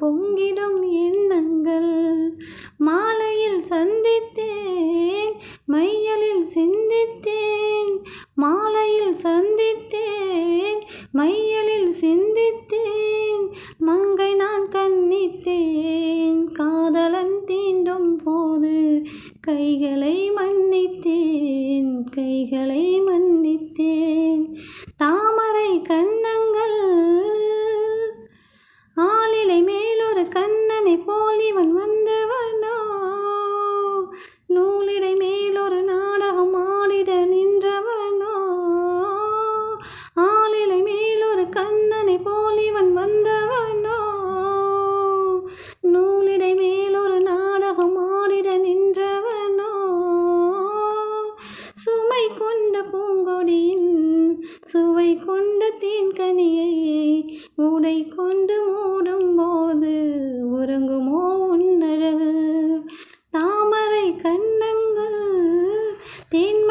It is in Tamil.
பொங்கிடும் எண்ணங்கள். மாலையில் சந்தித்தேன் மையலில் சிந்தித்தேன், மாலையில் சந்தித்தேன் மையலில் சிந்தித்தேன். மங்கை நான் கன்னித்தேன் காதலன் தீண்டும் போது, கைகளை மன்னித்தேன் கைகளை மன்னித்தேன். தாமரை கன்னங்கள் ஆளிலை மேலொரு கண்ணனை போல் இவன் வந்தவனோ, நூலிடை மேலொரு நாடகம் ஆடிட நின்றவனோ. ஆளிலை மேலொரு கண்ணனை போல் இவன் வந்தவனோ, நூலிடை மேலொரு நாடகம் ஆடிட நின்றவனோ. சுமை கொண்ட பூங்கொடியின் சுவை கொண்ட தேன்கனியை உடை கொண்டு மூடும் போது உறங்குமோ உன்னழகு. தாமரை கன்னங்கள் தேன்